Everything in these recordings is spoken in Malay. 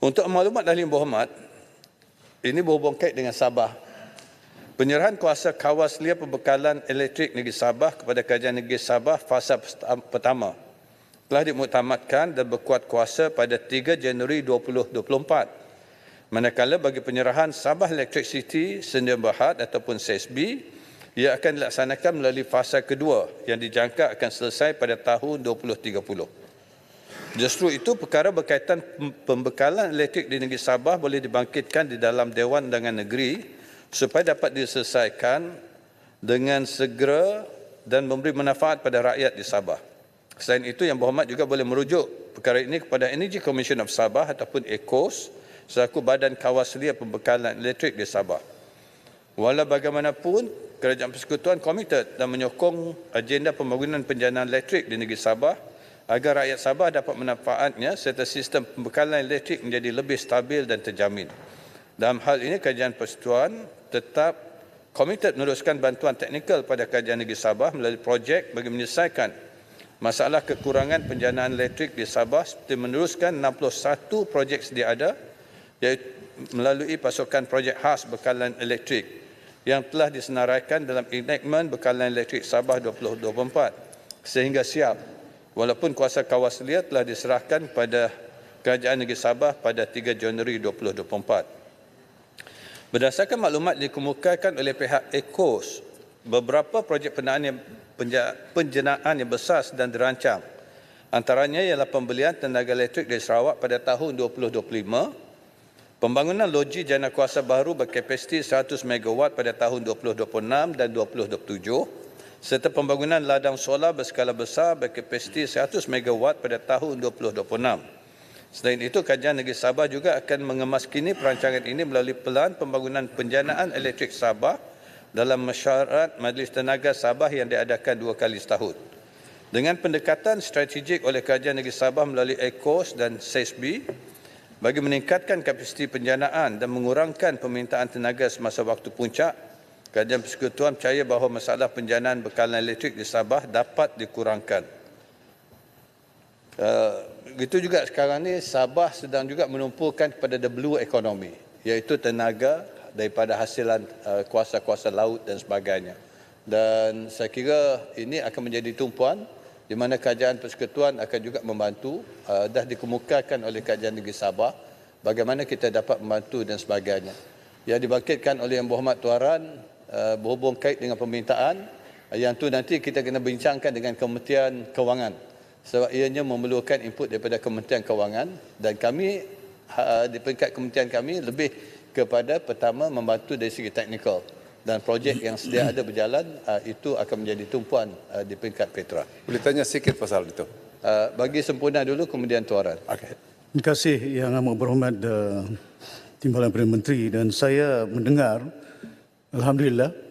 Untuk maklumat ahli berhormat, ini berhubung kait dengan Sabah. Penyerahan kuasa kawas lia pembekalan elektrik negeri Sabah kepada Kerajaan Negeri Sabah fasa pertama telah dimuktamadkan dan berkuat kuasa pada 3 Januari 2024. Manakala bagi penyerahan Sabah Electricity Sedia Berhad ataupun SESB, ia akan dilaksanakan melalui fasa kedua yang dijangka akan selesai pada tahun 2030. Justru itu, perkara berkaitan pembekalan elektrik di negeri Sabah boleh dibangkitkan di dalam Dewan Undangan Negeri supaya dapat diselesaikan dengan segera dan memberi manfaat pada rakyat di Sabah. Selain itu, Yang Berhormat juga boleh merujuk perkara ini kepada Energy Commission of Sabah ataupun ECOS selaku badan kawasalia pembekalan elektrik di Sabah. Walau bagaimanapun, Kerajaan Persekutuan komited dan menyokong agenda pembangunan penjanaan elektrik di negeri Sabah agar rakyat Sabah dapat memanfaatnya serta sistem pembekalan elektrik menjadi lebih stabil dan terjamin. Dalam hal ini, Kerajaan Persekutuan tetap komited meneruskan bantuan teknikal pada Kerajaan Negeri Sabah melalui projek bagi menyelesaikan masalah kekurangan penjanaan elektrik di Sabah seperti meneruskan 61 projek sedia ada iaitu melalui pasokan projek khas bekalan elektrik yang telah disenaraikan dalam enactment bekalan elektrik Sabah 2024 sehingga siap walaupun kuasa kawasalia telah diserahkan pada Kerajaan Negeri Sabah pada 3 Januari 2024. Berdasarkan maklumat dikemukakan oleh pihak ECOS, beberapa projek penjanaan yang besar sedang dirancang. Antaranya ialah pembelian tenaga elektrik di Sarawak pada tahun 2025, pembangunan loji jana kuasa baru berkapasiti 100 MW pada tahun 2026 dan 2027, serta pembangunan ladang solar berskala besar berkapasiti 100 MW pada tahun 2026. Selain itu, Kerajaan Negeri Sabah juga akan mengemaskini perancangan ini melalui pelan pembangunan penjanaan elektrik Sabah dalam mesyuarat Majlis Tenaga Sabah yang diadakan 2 kali setahun. Dengan pendekatan strategik oleh Kerajaan Negeri Sabah melalui ECOS dan SESB bagi meningkatkan kapasiti penjanaan dan mengurangkan permintaan tenaga semasa waktu puncak, Kerajaan Persekutuan percaya bahawa masalah penjanaan bekalan elektrik di Sabah dapat dikurangkan. Begitu juga sekarang ni Sabah sedang juga menumpukan kepada the blue economy, iaitu tenaga daripada hasilan kuasa-kuasa laut dan sebagainya. Dan saya kira ini akan menjadi tumpuan di mana Kerajaan Persekutuan akan juga membantu, dah dikemukakan oleh Kerajaan Negeri Sabah bagaimana kita dapat membantu dan sebagainya. Yang dibangkitkan oleh Yang Berhormat Tuaran berhubung kait dengan permintaan, yang tu nanti kita kena bincangkan dengan Kementerian Kewangan sebab ianya memerlukan input daripada Kementerian Kewangan dan kami di peringkat kementerian kami lebih kepada pertama membantu dari segi teknikal dan projek yang sedia ada berjalan itu akan menjadi tumpuan di peringkat Petra. Boleh tanya sikit pasal itu? Bagi sempurna dulu kemudian Tuaran. Okey. Terima kasih Yang Amat Berhormat Timbalan Perdana Menteri, dan saya mendengar alhamdulillah.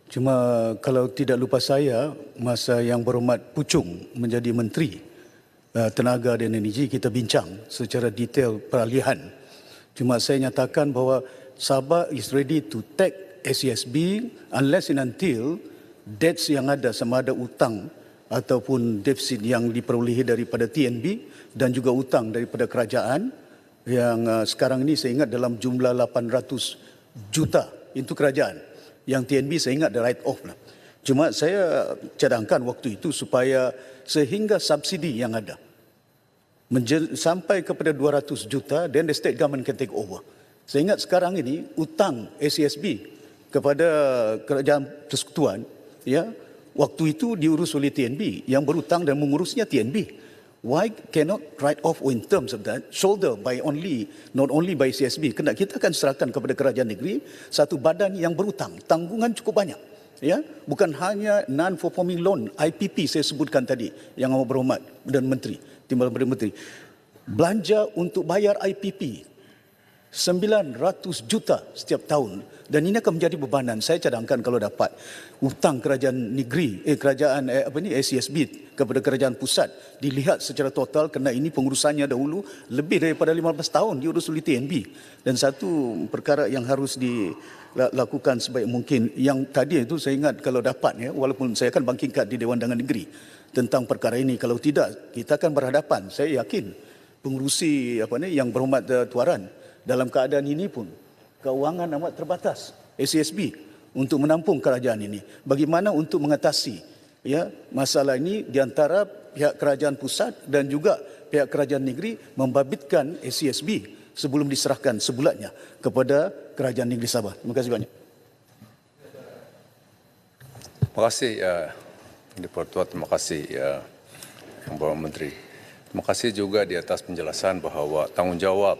Cuma kalau tidak lupa saya, masa Yang Berhormat Puchong menjadi Menteri Tenaga dan Energi, kita bincang secara detail peralihan. Cuma saya nyatakan bahawa Sabah is ready to take SESB unless and until debts yang ada, sama ada utang ataupun defisit yang diperolehi daripada TNB dan juga utang daripada kerajaan yang sekarang ini saya ingat dalam jumlah 800 juta, itu kerajaan. Yang TNB saya ingat the write off lah. Cuma saya cadangkan waktu itu supaya sehingga subsidi yang ada sampai kepada 200 juta, then the state government can take over. Saya ingat sekarang ini utang SESB kepada Kerajaan Persekutuan, ya, waktu itu diurus oleh TNB, yang berutang dan mengurusnya TNB. Why cannot write off in terms of that, shoulder by not only by CSB? Kena kita akan serahkan kepada kerajaan negeri satu badan yang berutang, tanggungan cukup banyak. Ya, bukan hanya non-performing loan, IPP saya sebutkan tadi, Yang Amat Berhormat dan Menteri, Timbalan Perdana Menteri. Belanja untuk bayar IPP 900 juta setiap tahun, dan ini akan menjadi bebanan. Saya cadangkan kalau dapat hutang kerajaan negeri, SESB kepada kerajaan pusat dilihat secara total, kerana ini pengurusannya dahulu lebih daripada 15 tahun diurus oleh TNB. Dan satu perkara yang harus dilakukan sebaik mungkin, yang tadi itu saya ingat kalau dapat, ya, walaupun saya akan bangkitkan di Dewan Undangan Negeri tentang perkara ini, kalau tidak kita akan berhadapan, saya yakin pengurusi yang berhormat Tuaran, dalam keadaan ini pun keuangan amat terbatas SESB untuk menampung kerajaan ini. Bagaimana untuk mengatasi masalah ini di antara pihak kerajaan pusat dan juga pihak kerajaan negeri membabitkan SESB sebelum diserahkan sebulatnya kepada kerajaan negeri Sabah. Terima kasih banyak. Terima kasih Di-Pertua, terima kasih Yang Berhormat Menteri. Terima kasih juga di atas penjelasan bahawa tanggungjawab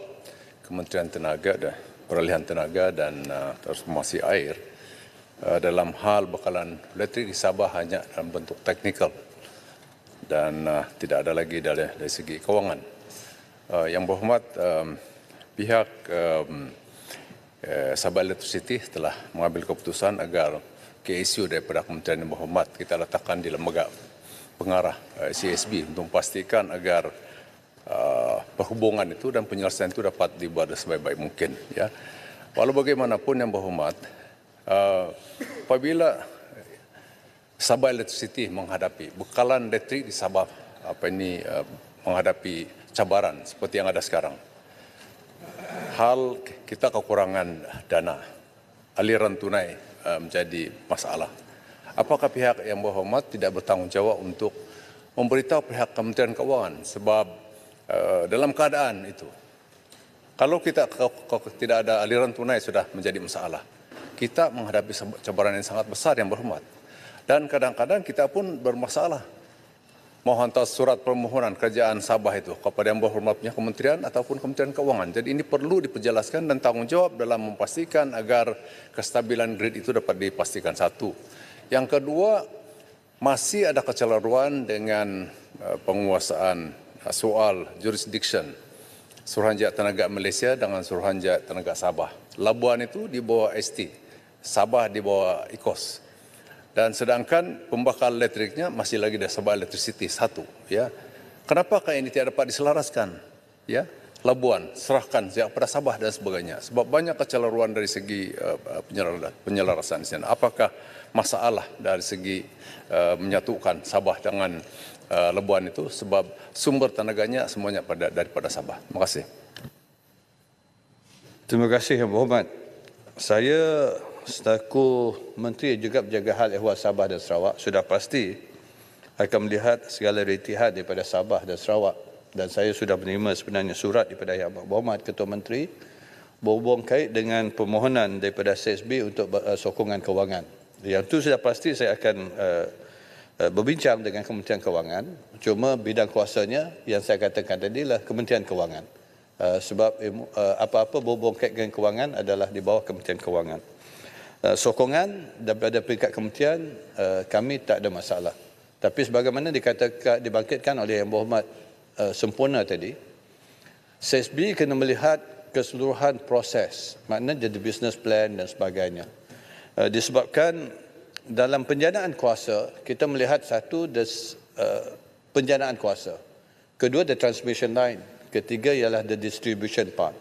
Kementerian Tenaga dan Peralihan Tenaga dan Transformasi Air dalam hal bekalan elektrik di Sabah hanya dalam bentuk teknikal dan tidak ada lagi dari segi kewangan. Yang Berhormat, pihak Sabah Electricity telah mengambil keputusan agar KSU daripada Kementerian Yang Berhormat kita letakkan di lembaga pengarah CSB untuk memastikan agar perhubungan itu dan penyelesaian itu dapat dibuat sebaik-baik mungkin. Ya. Walau bagaimanapun Yang Berhormat, apabila Sabah Electricity menghadapi bekalan elektrik di Sabah menghadapi cabaran seperti yang ada sekarang, hal kita kekurangan dana, aliran tunai menjadi masalah. Apakah pihak Yang Berhormat tidak bertanggungjawab untuk memberitahu pihak Kementerian Keuangan sebab dalam keadaan itu, kalau tidak ada aliran tunai sudah menjadi masalah, kita menghadapi cabaran yang sangat besar Yang Berhormat. Dan kadang-kadang kita pun bermasalah mau hantar surat permohonan kerajaan Sabah itu kepada Yang Berhormatnya Kementerian ataupun Kementerian Keuangan. Jadi ini perlu diperjelaskan dan tanggungjawab dalam memastikan agar kestabilan grid itu dapat dipastikan. Satu. Yang kedua, masih ada kecelaruan dengan penguasaan soal jurisdiction Suruhanjaya Tenaga Malaysia dengan Suruhanjaya Tenaga Sabah. Labuan itu di bawah ST, Sabah di bawah IKOS. Dan sedangkan pembakar elektriknya masih lagi dari Sabah Electricity satu. Ya. Kenapakah ini tidak dapat diselaraskan? Ya. Labuan, serahkan kepada Sabah dan sebagainya. Sebab banyak kecelaruan dari segi penyelarasan di sana. Apakah masalah dari segi menyatukan Sabah dengan Labuan itu? Sebab sumber tenaganya semuanya daripada Sabah. Terima kasih. Terima kasih Yang Berhormat. Saya selaku Menteri juga berjaga hal ehwal Sabah dan Sarawak sudah pasti akan melihat segala retihat daripada Sabah dan Sarawak, dan saya sudah menerima sebenarnya surat daripada Yang Berhormat Ketua Menteri berhubung kait dengan permohonan daripada CSB untuk sokongan kewangan. Yang itu sudah pasti saya akan berbincang dengan Kementerian Kewangan. Cuma bidang kuasanya yang saya katakan tadi adalah Kementerian Kewangan. Sebab apa-apa berhubung kait dengan kewangan adalah di bawah Kementerian Kewangan. Sokongan daripada peringkat kementerian kami tak ada masalah. Tapi sebagaimana dibangkitkan oleh Yang Berhormat sempurna tadi, CSB kena melihat keseluruhan proses, maknanya jadi business plan dan sebagainya. Disebabkan dalam penjanaan kuasa, kita melihat satu, penjanaan kuasa. Kedua, the transmission line. Ketiga ialah the distribution part.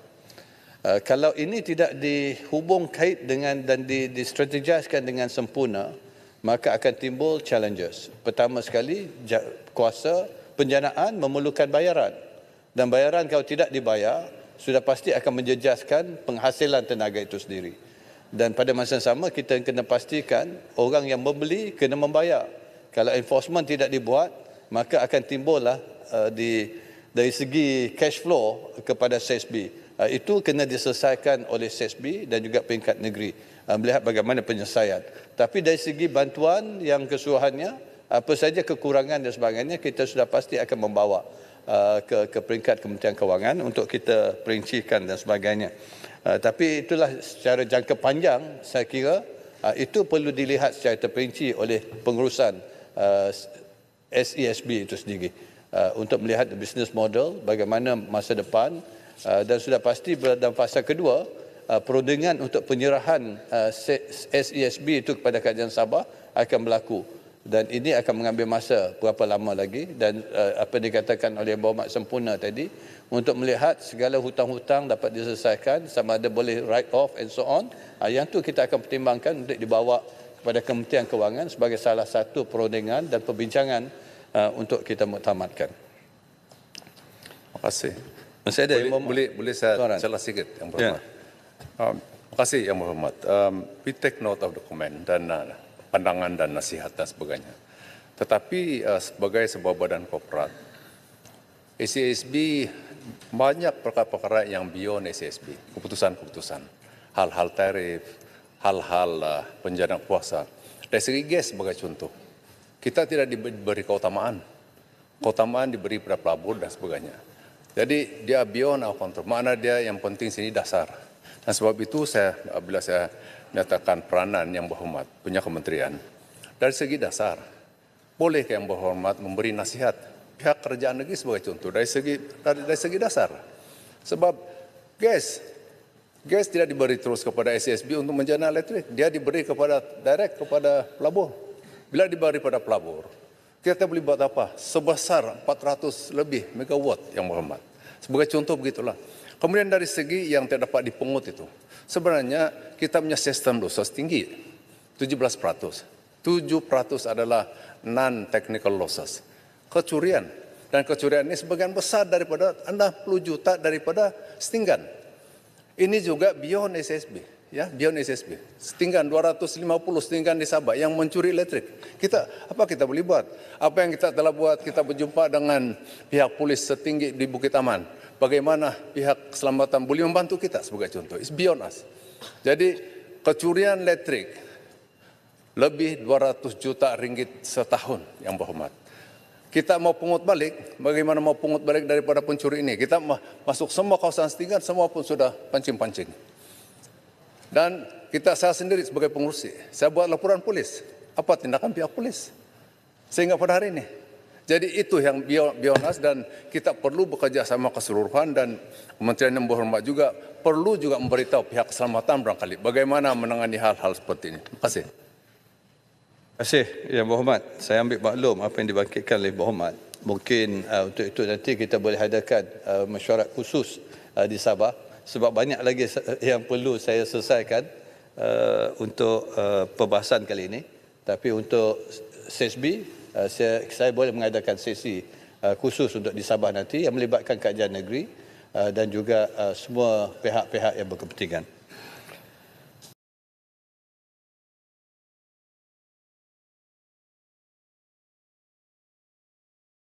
Kalau ini tidak dihubung kait dengan dan distrategiskan dengan sempurna, maka akan timbul challenges. Pertama sekali, kuasa penjanaan memerlukan bayaran. Dan bayaran kalau tidak dibayar, sudah pasti akan menjejaskan penghasilan tenaga itu sendiri. Dan pada masa yang sama, kita kena pastikan orang yang membeli kena membayar. Kalau enforcement tidak dibuat, maka akan timbullah dari segi cash flow kepada CSB. Itu kena diselesaikan oleh CSB dan juga peringkat negeri, melihat bagaimana penyelesaian. Tapi dari segi bantuan yang keseluruhannya, apa saja kekurangan dan sebagainya, kita sudah pasti akan membawa ke peringkat Kementerian Kewangan untuk kita perincikan dan sebagainya. Tapi itulah secara jangka panjang, saya kira itu perlu dilihat secara terperinci oleh pengurusan SESB itu sendiri untuk melihat business model, bagaimana masa depan. Dan sudah pasti dalam fasa kedua, perundingan untuk penyerahan SESB itu kepada kerajaan Sabah akan berlaku. Dan ini akan mengambil masa berapa lama lagi. Dan apa dikatakan oleh Yang Berhormat sempurna tadi, untuk melihat segala hutang-hutang dapat diselesaikan, sama ada boleh write off and so on. Yang itu kita akan pertimbangkan untuk dibawa kepada Kementerian Kewangan sebagai salah satu perundingan dan perbincangan untuk kita muktamadkan. Terima kasih. Masih ada Yang Berhormat? Boleh saya Tuan. jelas sikit Yang Ya. Berhormat. Terima kasih Yang Berhormat. We take note of the comment dan pandangan dan nasihat dan sebagainya. Tetapi sebagai sebuah badan korporat, ACSB banyak perkara-perkara yang beyond ACSB, keputusan-keputusan, hal-hal tarif, hal-hal penjanaan kuasa. Dari segi gas sebagai contoh, kita tidak diberi keutamaan. Keutamaan diberi pada pelabur dan sebagainya. Jadi dia beyond our control. Makna dia yang penting sini dasar. Dan sebab itu bila saya menyatakan peranan Yang Berhormat punya kementerian, dari segi dasar, boleh Yang Berhormat memberi nasihat pihak kerajaan negeri sebagai contoh dari segi dasar. Sebab gas tidak diberi terus kepada SSB untuk menjana elektrik. Dia diberi direct kepada pelabur. Bila diberi pada pelabur, kita boleh buat apa? Sebesar 400 lebih megawatt Yang Berhormat. Sebagai contoh begitulah. Kemudian dari segi yang tidak dapat dipungut itu, sebenarnya kita punya sistem losses tinggi, 17%. 7% adalah non-technical losses. Kecurian. Dan kecurian ini sebagian besar daripada 60 juta daripada setinggan. Ini juga beyond SSB. Ya, beyond SSB. Setinggan 250 setinggan di Sabah yang mencuri elektrik. Apa kita boleh buat? Apa yang kita telah buat, kita berjumpa dengan pihak polis setinggi di Bukit Aman. Bagaimana pihak keselamatan boleh membantu kita sebagai contoh. It's beyond us. Jadi kecurian elektrik lebih 200 juta ringgit setahun Yang Berhormat. Kita mau pungut balik, bagaimana mau pungut balik daripada pencuri ini? Kita masuk semua kawasan setinggan, semua pun sudah pancing-pancing. Dan saya sendiri sebagai pengurusi, saya buat laporan polis. Apa tindakan pihak polis? Sehingga pada hari ini. Jadi itu yang beyond us dan kita perlu bekerja sama keseluruhan dan Kementerian Yang Berhormat juga perlu juga memberitahu pihak keselamatan barangkali bagaimana menangani hal-hal seperti ini. Terima kasih. Terima kasih Yang Berhormat. Saya ambil maklum apa yang dibangkitkan oleh Berhormat. Mungkin untuk itu nanti kita boleh adakan mesyuarat khusus di Sabah sebab banyak lagi yang perlu saya selesaikan untuk perbahasan kali ini. Tapi untuk SSB, saya boleh mengadakan sesi khusus untuk di Sabah nanti yang melibatkan kajian negeri dan juga semua pihak-pihak yang berkepentingan.